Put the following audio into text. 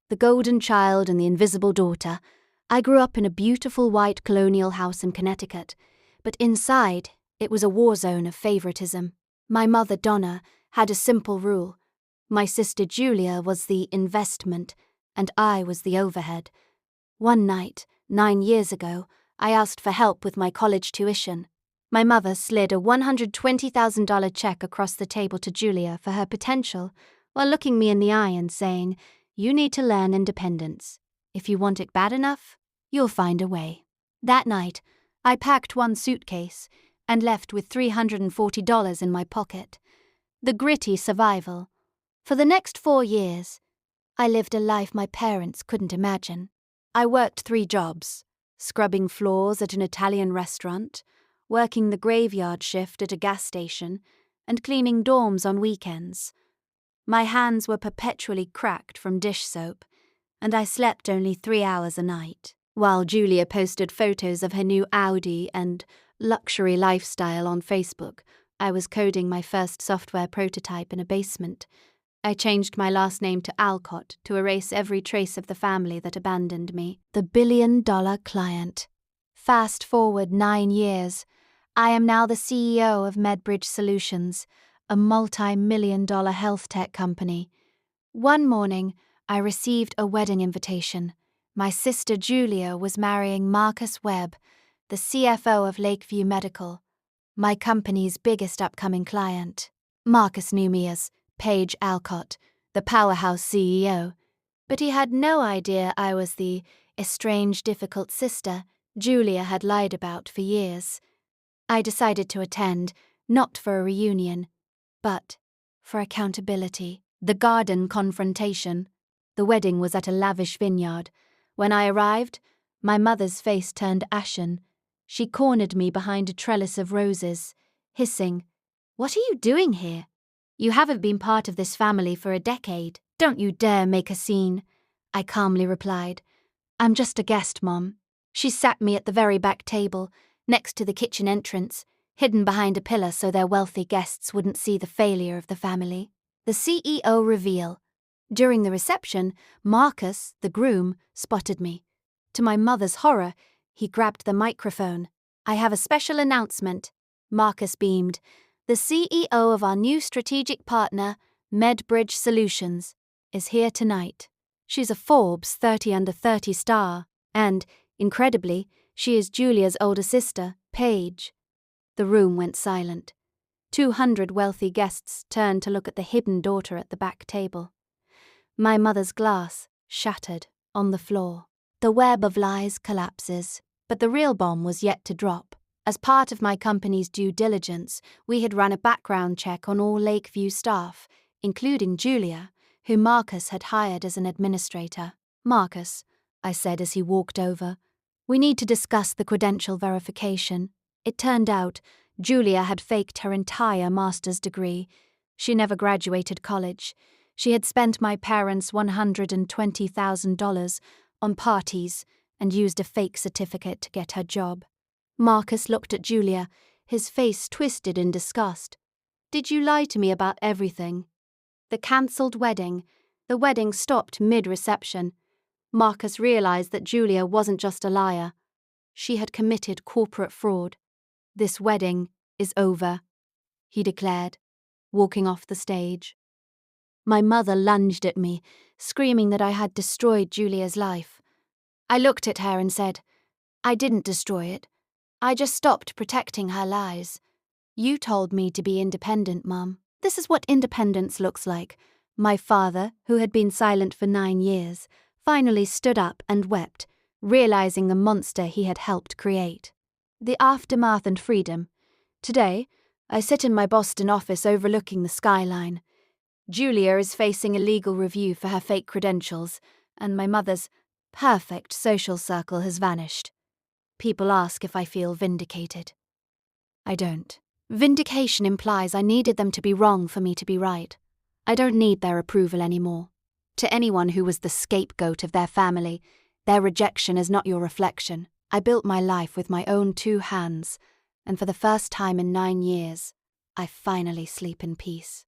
the golden child and the invisible daughter. I grew up in a beautiful white colonial house in Connecticut, but inside it was a war zone of favoritism. My mother, Donna, had a simple rule. My sister Julia was the investment, and I was the overhead. One night, 9 years ago, I asked for help with my college tuition. My mother slid a $120,000 check across the table to Julia for her potential, while looking me in the eye and saying, "You need to learn independence. If you want it bad enough, you'll find a way." That night, I packed one suitcase and left with $340 in my pocket. The gritty survival. For the next 4 years, I lived a life my parents couldn't imagine. I worked 3 jobs, scrubbing floors at an Italian restaurant, working the graveyard shift at a gas station, and cleaning dorms on weekends. My hands were perpetually cracked from dish soap, and I slept only 3 hours a night. While Julia posted photos of her new Audi and luxury lifestyle on Facebook, I was coding my first software prototype in a basement. I changed my last name to Alcott to erase every trace of the family that abandoned me. The billion-dollar client. Fast forward 9 years. I am now the CEO of MedBridge Solutions, a multi-million-dollar health tech company. One morning, I received a wedding invitation. My sister Julia was marrying Marcus Webb, the CFO of Lakeview Medical, my company's biggest upcoming client. Marcus knew me as Paige Alcott, the powerhouse CEO, but he had no idea I was the estranged, difficult sister Julia had lied about for years. I decided to attend, not for a reunion, but for accountability. The garden confrontation. The wedding was at a lavish vineyard. When I arrived, my mother's face turned ashen. She cornered me behind a trellis of roses, hissing, "What are you doing here? You haven't been part of this family for a decade. Don't you dare make a scene." I calmly replied, "I'm just a guest, Mom." She sat me at the very back table, next to the kitchen entrance, hidden behind a pillar so their wealthy guests wouldn't see the failure of the family. The CEO reveal. During the reception, Marcus, the groom, spotted me. To my mother's horror, he grabbed the microphone. "I have a special announcement," Marcus beamed. "The CEO of our new strategic partner, MedBridge Solutions, is here tonight. She's a Forbes 30 Under 30 star, and, incredibly, she is Julia's older sister, Paige." The room went silent. 200 wealthy guests turned to look at the hidden daughter at the back table. My mother's glass shattered on the floor. The web of lies collapses, but the real bomb was yet to drop. As part of my company's due diligence, we had run a background check on all Lakeview staff, including Julia, who Marcus had hired as an administrator. "Marcus," I said as he walked over, "we need to discuss the credential verification." It turned out Julia had faked her entire master's degree. She never graduated college. She had spent my parents' $120,000 on parties and used a fake certificate to get her job. Marcus looked at Julia, his face twisted in disgust. "Did you lie to me about everything?" The cancelled wedding. The wedding stopped mid-reception. Marcus realized that Julia wasn't just a liar. She had committed corporate fraud. "This wedding is over," he declared, walking off the stage. My mother lunged at me, screaming that I had destroyed Julia's life. I looked at her and said, "I didn't destroy it. I just stopped protecting her lies. You told me to be independent, Mum. This is what independence looks like." My father, who had been silent for 9 years, finally stood up and wept, realizing the monster he had helped create. The aftermath and freedom. Today, I sit in my Boston office overlooking the skyline. Julia is facing a legal review for her fake credentials, and my mother's perfect social circle has vanished. People ask if I feel vindicated. I don't. Vindication implies I needed them to be wrong for me to be right. I don't need their approval anymore. To anyone who was the scapegoat of their family, their rejection is not your reflection. I built my life with my own 2 hands, and for the first time in 9 years, I finally sleep in peace.